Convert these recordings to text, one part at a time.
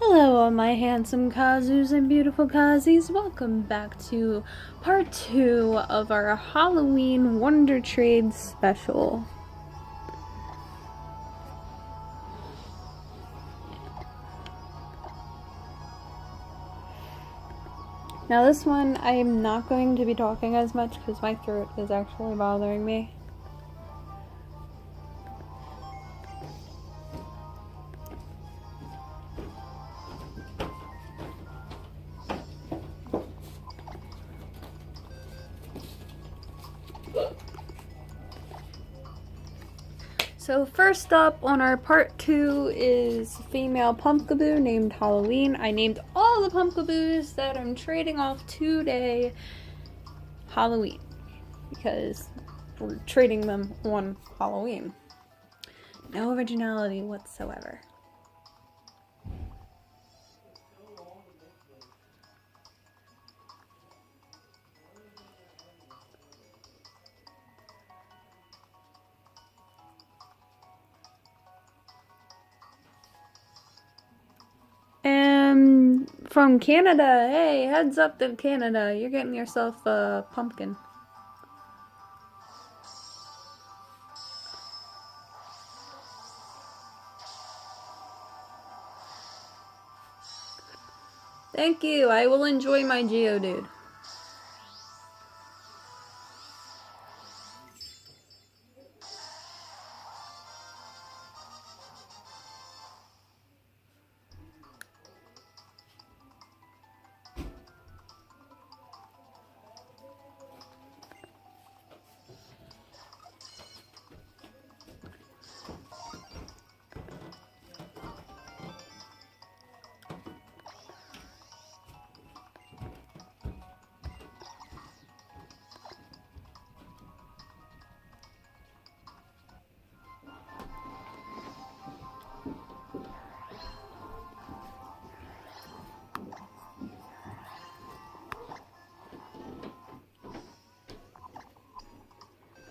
Hello, all my handsome Kazus and beautiful Kazis. Welcome back to part 2 of our Halloween Wonder Trade special. Now this one, I am not going to be talking as much because my throat is actually bothering me. So first up on our part 2 is a female pumpkaboo named Halloween. I named all the pumpkaboos that I'm trading off today Halloween because we're trading them on Halloween. No originality whatsoever. And from Canada, hey, heads up to Canada, you're getting yourself a pumpkin. Thank you, I will enjoy my Geodude.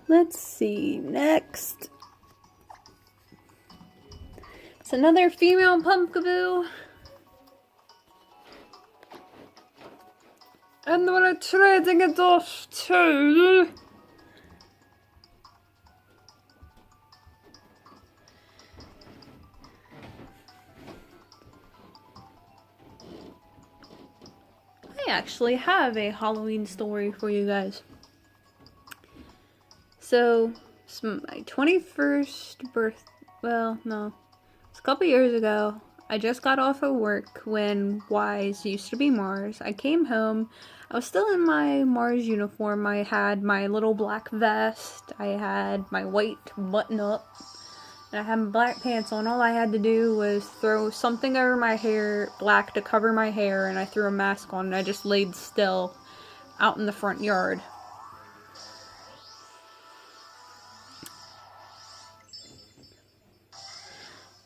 Let's see, next. It's another female pumpkaboo. And we're trading it off too. I actually have a Halloween story for you guys. So, it's my 21st well, no. It's a couple years ago. I just got off of work when Wise used to be Mars. I came home. I was still in my Mars uniform. I had my little black vest. I had my white button-up. And I had my black pants on. All I had to do was throw something over my hair, black to cover my hair, and I threw a mask on and I just laid still out in the front yard.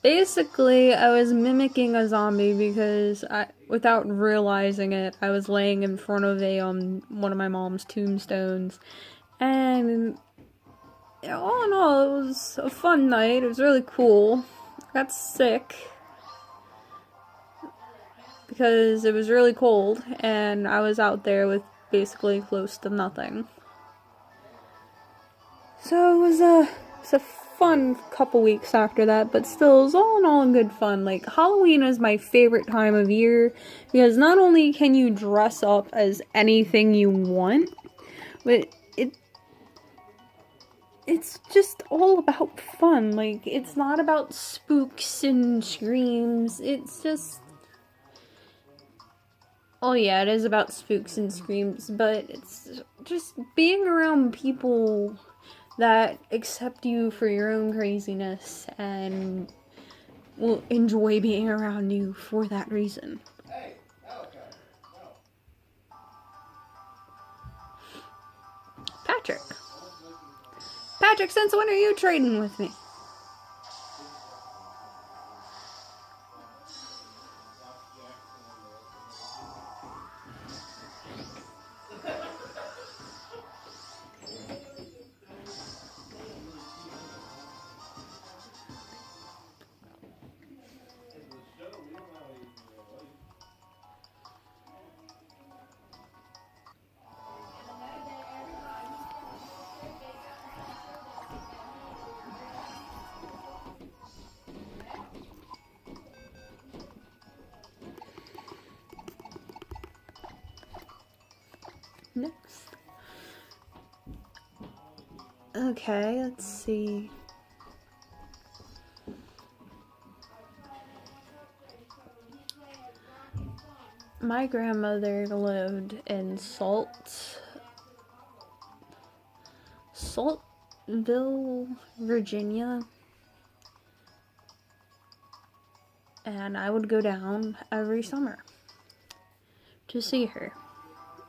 Basically, I was mimicking a zombie because without realizing it, I was laying in front of one of my mom's tombstones. And all in all, it was a fun night. It was really cool. I got sick because it was really cold and I was out there with basically close to nothing. So it was a fun couple weeks after that, but still, it was all in all good fun. Like, Halloween is my favorite time of year because not only can you dress up as anything you want, but it's just all about fun. Like, it's not about spooks and screams. It's just... Oh yeah, it is about spooks and screams, but it's just being around people that accept you for your own craziness and will enjoy being around you for that reason. Patrick, since when are you trading with me? next? Okay, let's see. My grandmother lived in Saltville, Virginia. And I would go down every summer to see her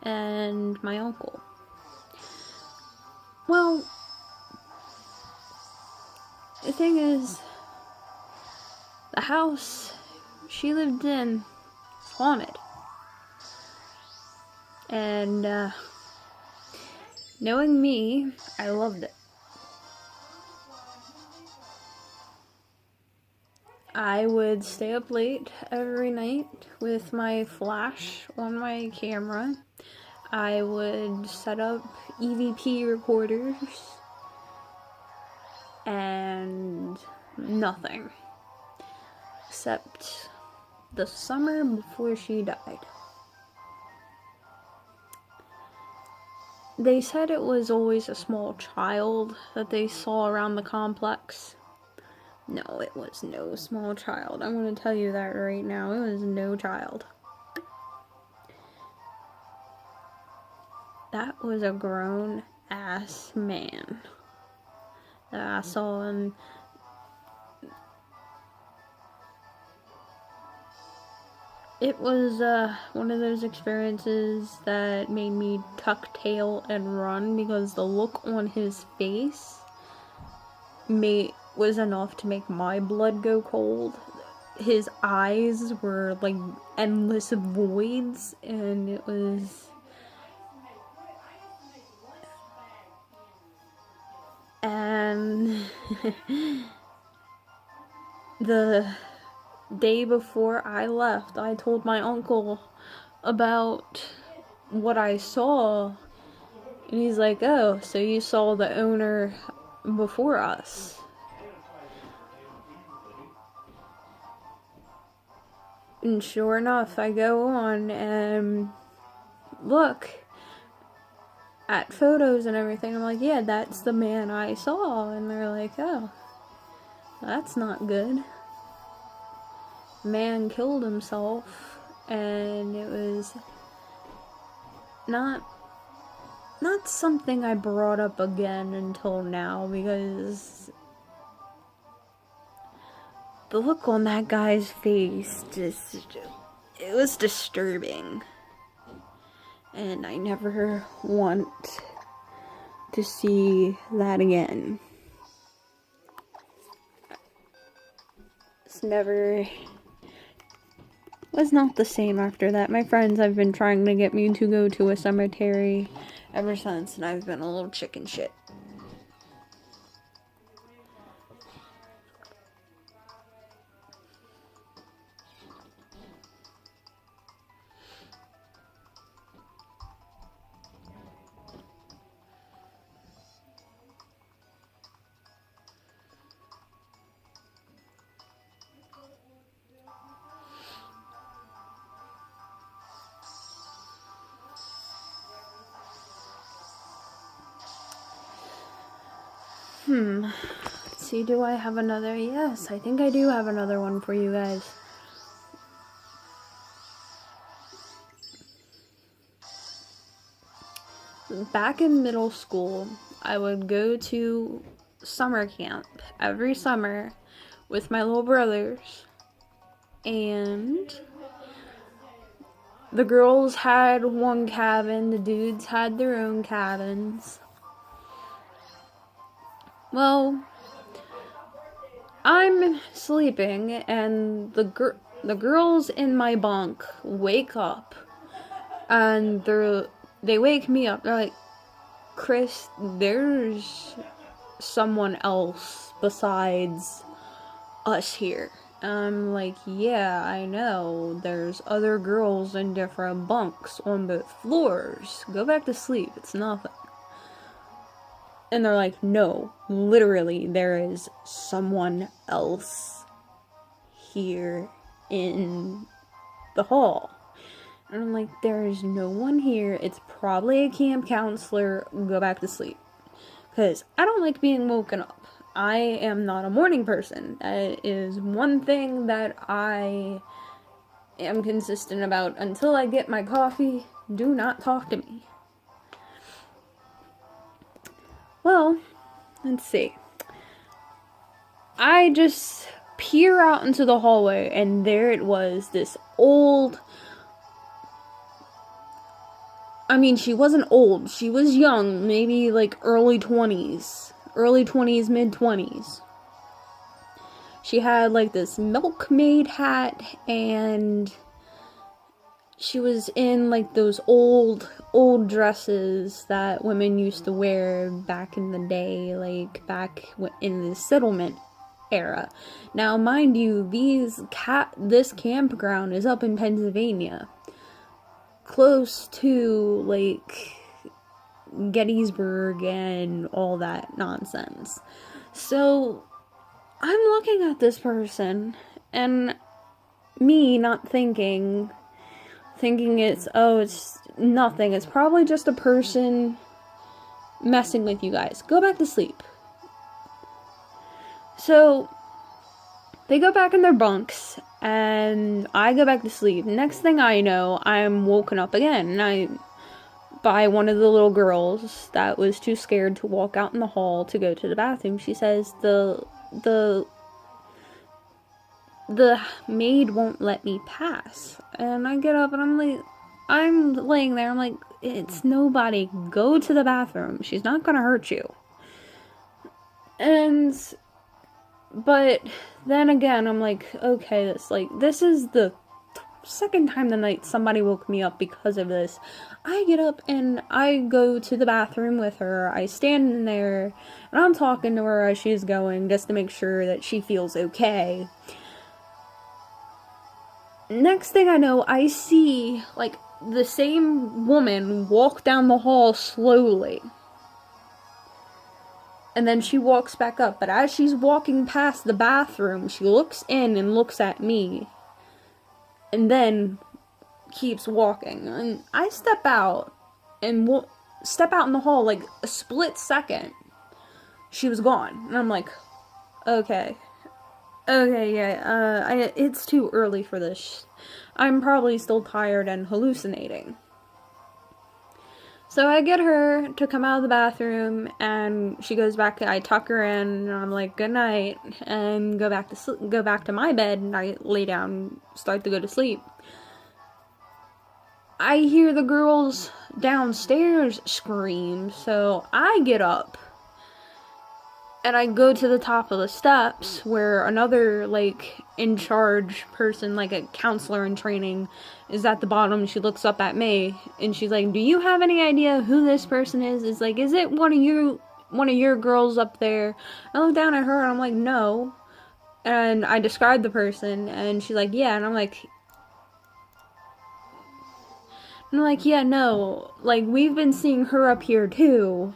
and my uncle. Well, the thing is, the house she lived in is haunted. And knowing me, I loved it. I would stay up late every night with my flash on my camera. I would set up EVP recorders and nothing except the summer before she died. They said it was always a small child that they saw around the complex. No, it was no small child. I'm going to tell you that right now. It was no child. That was a grown-ass man that I saw, and it was one of those experiences that made me tuck tail and run, because the look on his face was enough to make my blood go cold. His eyes were like endless voids, and it was... And the day before I left, I told my uncle about what I saw, and he's like, "Oh, so you saw the owner before us?" And sure enough, I go on and look at photos and everything. I'm like, "Yeah, that's the man I saw." And they're like, "Oh, that's not good. Man killed himself." And it was not something I brought up again until now, because the look on that guy's face it was disturbing. And I never want to see that again. Was not the same after that. My friends have been trying to get me to go to a cemetery ever since, and I've been a little chicken shit. Let's see, do I have another? Yes, I think I do have another one for you guys. Back in middle school, I would go to summer camp every summer with my little brothers, and the girls had one cabin, the dudes had their own cabins. Well, I'm sleeping, and the girls in my bunk wake up, and they wake me up. They're like, "Chris, there's someone else besides us here." I'm like, "Yeah, I know. There's other girls in different bunks on both floors. Go back to sleep. It's nothing." And they're like, "No, literally, there is someone else here in the hall." And I'm like, there is no one here. It's probably a camp counselor. Go back to sleep. Because I don't like being woken up. I am not a morning person. That is one thing that I am consistent about. Until I get my coffee, do not talk to me. Well, let's see. I just peer out into the hallway, and there it was, this old... I mean, she wasn't old. She was young, maybe like early 20s. Early 20s, mid 20s. She had like this milkmaid hat, and she was in like those old dresses that women used to wear back in the day, like back in the settlement era. Now, mind you, this campground is up in Pennsylvania, close to like Gettysburg and all that nonsense. So I'm looking at this person, and me not thinking it's nothing. It's probably just a person messing with you guys. Go back to sleep. So they go back in their bunks, and I go back to sleep. Next thing I know, I'm woken up again, by one of the little girls that was too scared to walk out in the hall to go to the bathroom. She says, the maid won't let me pass. And I get up, and I'm laying there, I'm like, it's nobody. Go to the bathroom. She's not gonna hurt you. But then again, I'm like, okay, this is the second time tonight somebody woke me up because of this. I get up and I go to the bathroom with her. I stand in there and I'm talking to her as she's going, just to make sure that she feels okay. Next thing I know, I see like the same woman walk down the hall slowly. And then she walks back up, but as she's walking past the bathroom, she looks in and looks at me. And then keeps walking. And I step out in the hall, like a split second. She was gone. And I'm like, okay, yeah, it's too early for this. I'm probably still tired and hallucinating. So I get her to come out of the bathroom, and she goes back. I tuck her in, and I'm like, good night, and go back to my bed, and I lay down, start to go to sleep. I hear the girls downstairs scream, so I get up, and I go to the top of the steps, where another, like, in charge person, like a counselor in training, is at the bottom. She looks up at me, and she's like, do you have any idea who this person is? It's like, is it one of your girls up there? I look down at her, and I'm like, no. And I describe the person, and she's like, yeah. And I'm like, yeah, no. Like, we've been seeing her up here, too.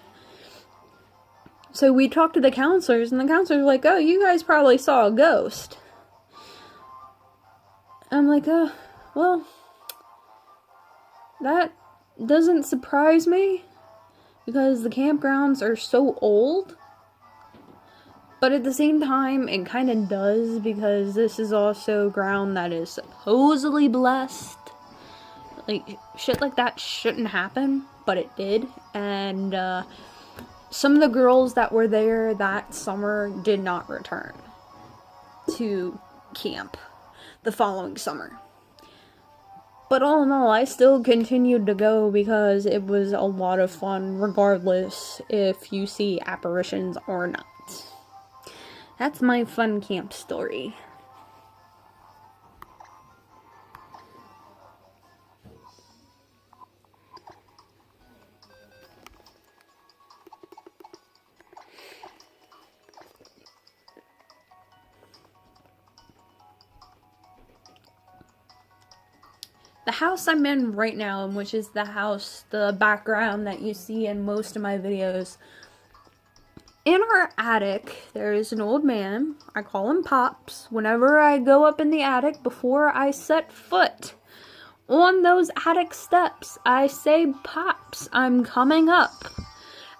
So we talked to the counselors, and the counselors were like, oh, you guys probably saw a ghost. I'm like, oh, well, that doesn't surprise me, because the campgrounds are so old. But at the same time, it kind of does, because this is also ground that is supposedly blessed. Like, shit like that shouldn't happen, but it did. And, some of the girls that were there that summer did not return to camp the following summer. But all in all, I still continued to go because it was a lot of fun, regardless if you see apparitions or not. That's my fun camp story. The house I'm in right now, which is the background that you see in most of my videos, in our attic, there is an old man. I call him Pops. Whenever I go up in the attic, before I set foot on those attic steps, I say, Pops, I'm coming up.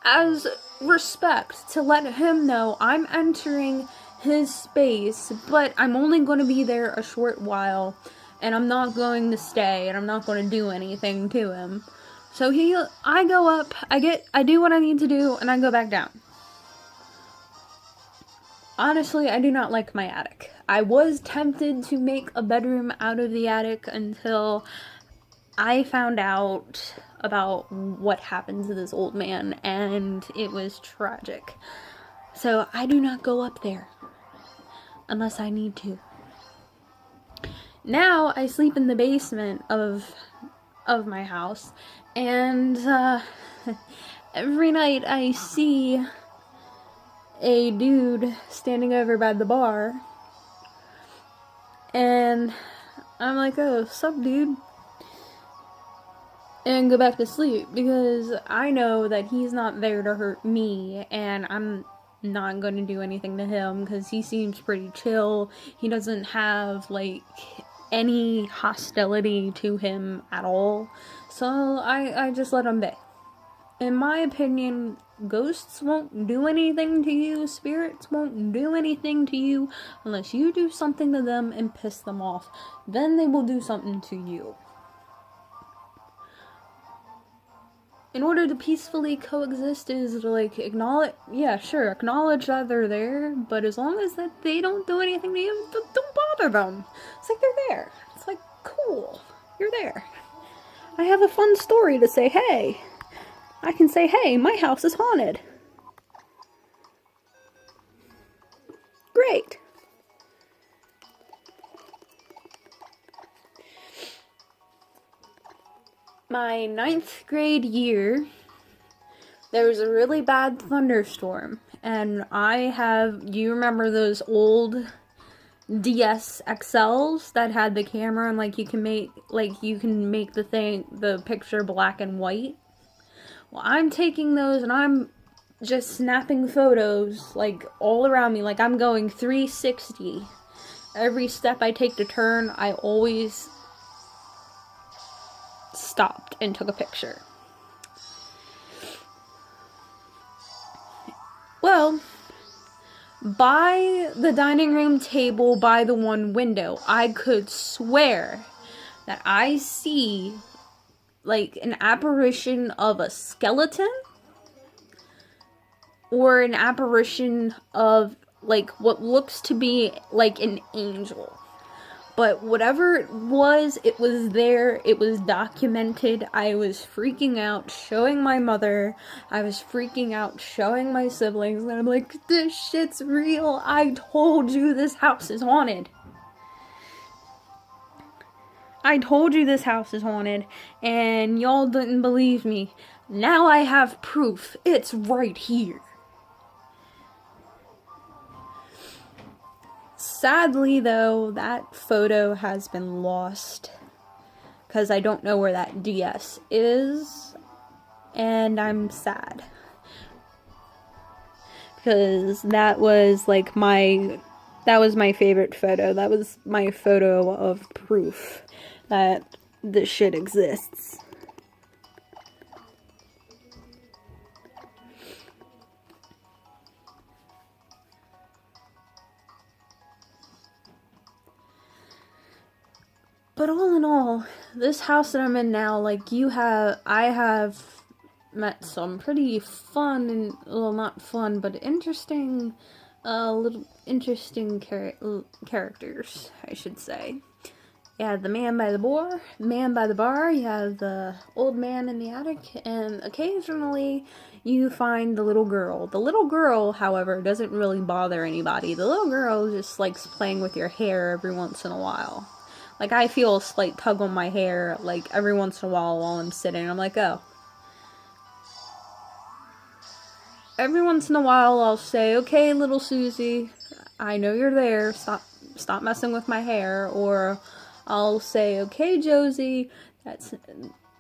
As respect, to let him know I'm entering his space, but I'm only going to be there a short while, and I'm not going to stay, and I'm not going to do anything to him. So I go up, I do what I need to do, and I go back down. Honestly, I do not like my attic. I was tempted to make a bedroom out of the attic until I found out about what happened to this old man, and it was tragic. So I do not go up there unless I need to. Now I sleep in the basement of my house, and every night I see a dude standing over by the bar, and I'm like, oh, sup, dude? And go back to sleep, because I know that he's not there to hurt me, and I'm not going to do anything to him, because he seems pretty chill. He doesn't have, like, any hostility to him at all, so I just let him be. In my opinion, ghosts won't do anything to you, spirits won't do anything to you, unless you do something to them and piss them off. Then they will do something to you. In order to peacefully coexist is to, like, acknowledge that they're there, but as long as that they don't do anything to you, don't bother them. It's like they're there. It's like, cool, you're there. I have a fun story to say, hey. I can say, hey, my house is haunted. Great. My 9th grade year, there was a really bad thunderstorm, and do you remember those old DS XLs that had the camera and, like, you can make the picture black and white? Well, I'm taking those and I'm just snapping photos, like, all around me, like I'm going 360. Every step I take to turn, I always stopped and took a picture. Well, by the dining room table, by the one window, I could swear that I see, like, an apparition of a skeleton, or an apparition of, like, what looks to be like an angel. But whatever it was there, it was documented. I was freaking out, showing my mother. I was freaking out, showing my siblings. And I'm like, this shit's real. I told you this house is haunted. I told you this house is haunted, and y'all didn't believe me. Now I have proof. It's right here. Sadly, though, that photo has been lost, because I don't know where that DS is, and I'm sad. Because that was my favorite photo. That was my photo of proof that this shit exists. But all in all, this house that I'm in now, like, I have met some pretty fun and, well, not fun, but interesting characters, I should say. You have the man by the bar, you have the old man in the attic, and occasionally you find the little girl. The little girl, however, doesn't really bother anybody. The little girl just likes playing with your hair every once in a while. Like, I feel a slight tug on my hair, like, every once in a while I'm sitting. I'm like, oh. Every once in a while I'll say, okay, little Susie, I know you're there. Stop messing with my hair. Or I'll say, okay, Josie,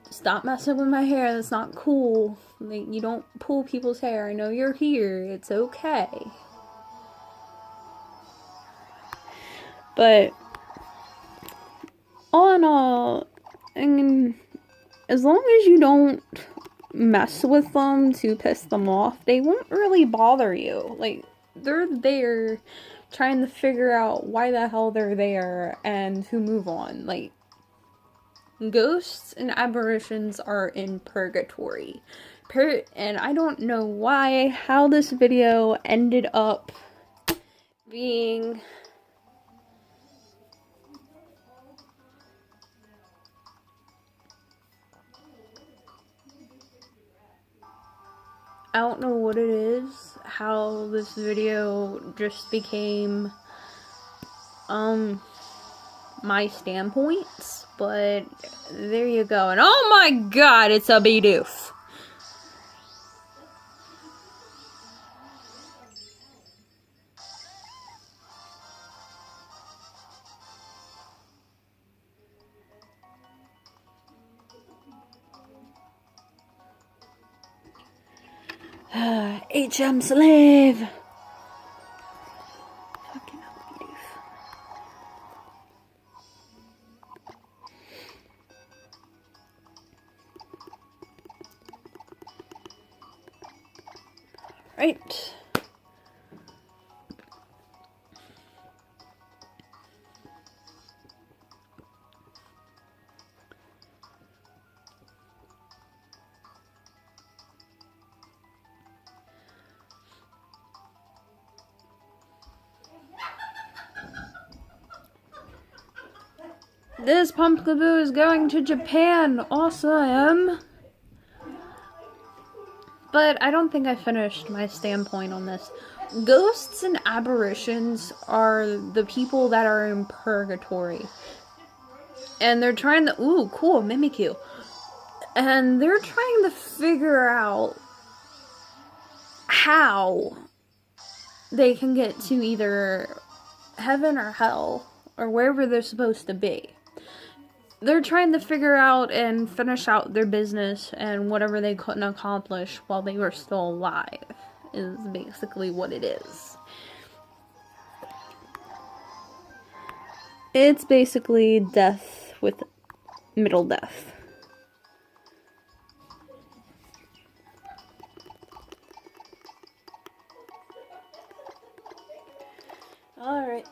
stop messing with my hair. That's not cool. Like, you don't pull people's hair. I know you're here. It's okay. But all in all, And as long as you don't mess with them to piss them off, they won't really bother you. Like, they're there trying to figure out why the hell they're there and to move on. Like, ghosts and apparitions are in purgatory. And I don't know how this video ended up being I don't know what it is, how this video just became, my standpoints, but there you go. And oh my god, it's a Bidoof. HM slave. Fucking Bidoof. Right. This pumpkaboo is going to Japan. Awesome. But I don't think I finished my standpoint on this. Ghosts and apparitions are the people that are in purgatory. And they're trying to... Ooh, cool, Mimikyu. And they're trying to figure out how they can get to either heaven or hell, or wherever they're supposed to be. They're trying to figure out and finish out their business and whatever they couldn't accomplish while they were still alive, is basically what it is. It's basically death with middle death. Alright.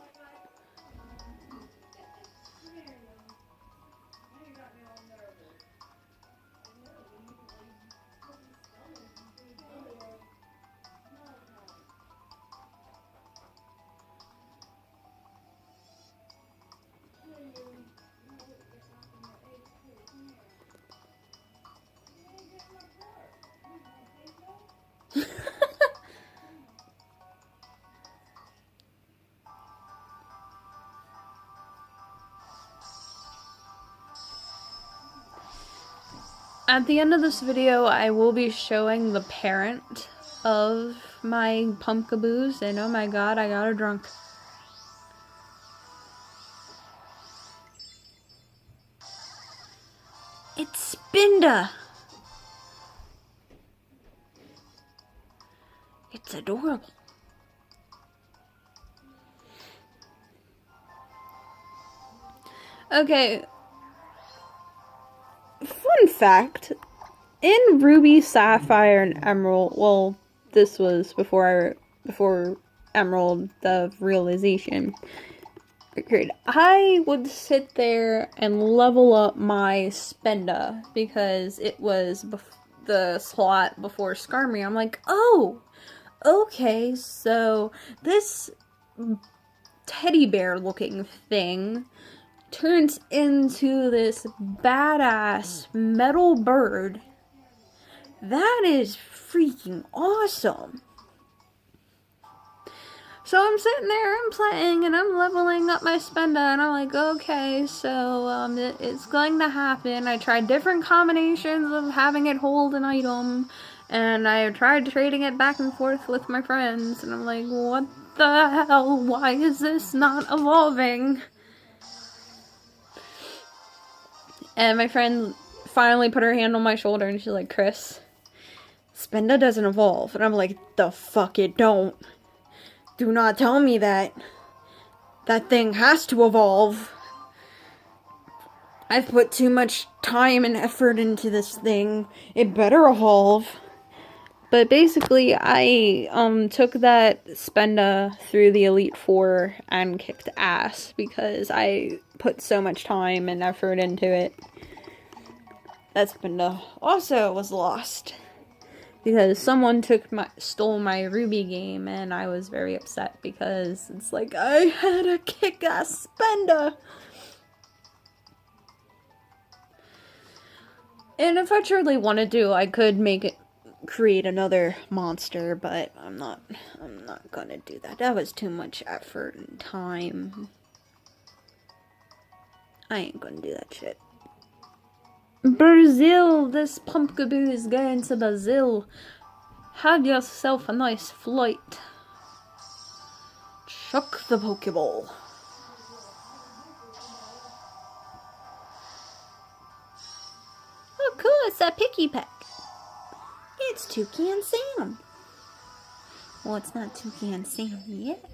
At the end of this video, I will be showing the parent of my pumpkaboos, and oh my god, I got her drunk. It's Spinda! It's adorable. Okay. Fun fact, in Ruby, Sapphire, and Emerald, well, this was before Emerald, the realization occurred, I would sit there and level up my Spinda, because it was the slot before Skarmory. I'm like, oh, okay, so this teddy bear looking thing turns into this badass metal bird. That is freaking awesome. So I'm sitting there, I'm playing, and I'm leveling up my Spinda, and I'm like, okay, so it's going to happen. I tried different combinations of having it hold an item, and I tried trading it back and forth with my friends, and I'm like, what the hell? Why is this not evolving? And my friend finally put her hand on my shoulder and she's like, Chris, Spinda doesn't evolve. And I'm like, the fuck it don't. Do not tell me that. That thing has to evolve. I've put too much time and effort into this thing. It better evolve. But basically, I took that Spenda through the Elite Four and kicked ass because I put so much time and effort into it. That Spenda also was lost because someone stole my Ruby game, and I was very upset because it's like I had a kick-ass Spenda. And if I truly wanted to, I could create another monster, but I'm not gonna do that. That was too much effort and time. I ain't gonna do that shit. Brazil! This pumpkaboo is going to Brazil. Have yourself a nice flight. Chuck the Pokeball. Oh cool, it's a Picky Peck. It's Toucan Sam. Well, it's not Toucan Sam yet.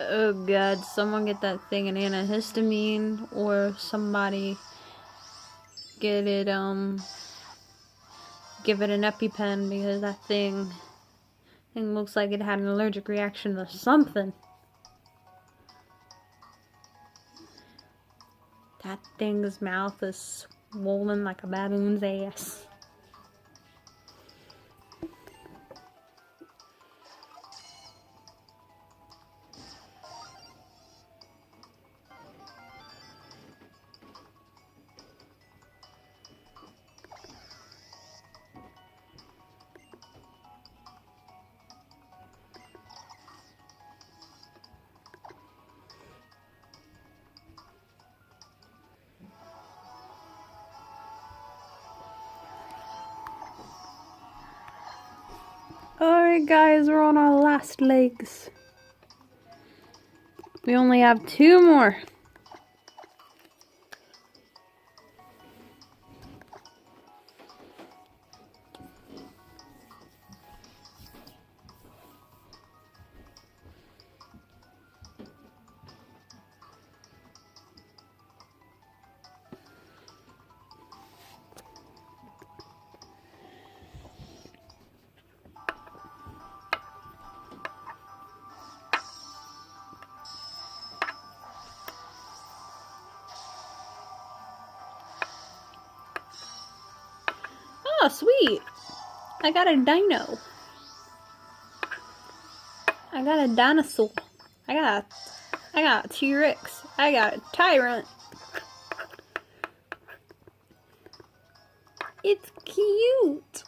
Oh god, someone get that thing an antihistamine, or somebody get it, give it an EpiPen, because that thing looks like it had an allergic reaction to something. That thing's mouth is swollen like a baboon's ass. Alright guys, we're on our last legs. We only have 2 more. Oh, sweet! I got a dino. I got a dinosaur. I got a T-Rex. I got a Tyrant. It's cute.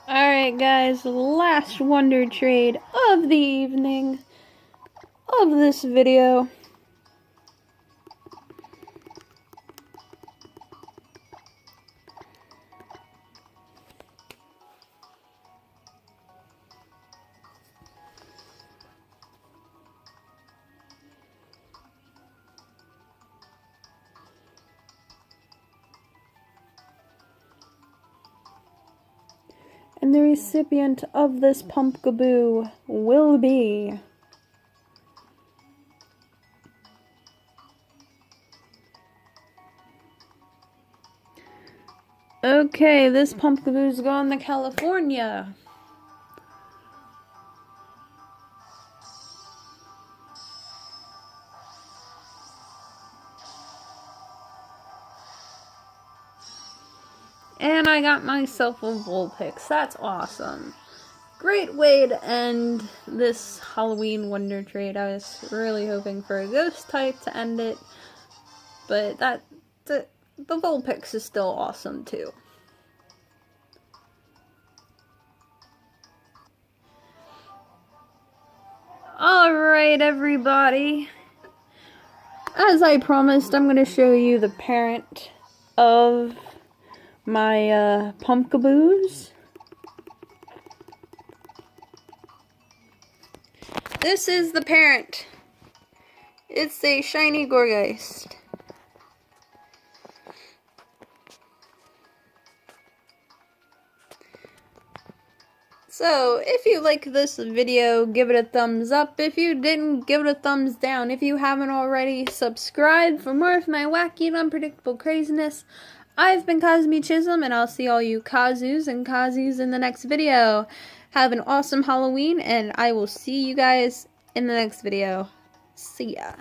Alright guys, last wonder trade of the evening of this video. And the recipient of this pumpkaboo will be Okay, this pumpkin's going to California. And I got myself a Vulpix. That's awesome. Great way to end this Halloween Wonder Trade. I was really hoping for a ghost type to end it, but the Vulpix is still awesome too. Alright, everybody. As I promised, I'm going to show you the parent of my pumpkaboos. This is the parent. It's a shiny Gorgeist. So, if you like this video, give it a thumbs up. If you didn't, give it a thumbs down. If you haven't already, subscribe for more of my wacky and unpredictable craziness. I've been Cosme Chisholm, and I'll see all you Kazus and Kazus in the next video. Have an awesome Halloween, and I will see you guys in the next video. See ya.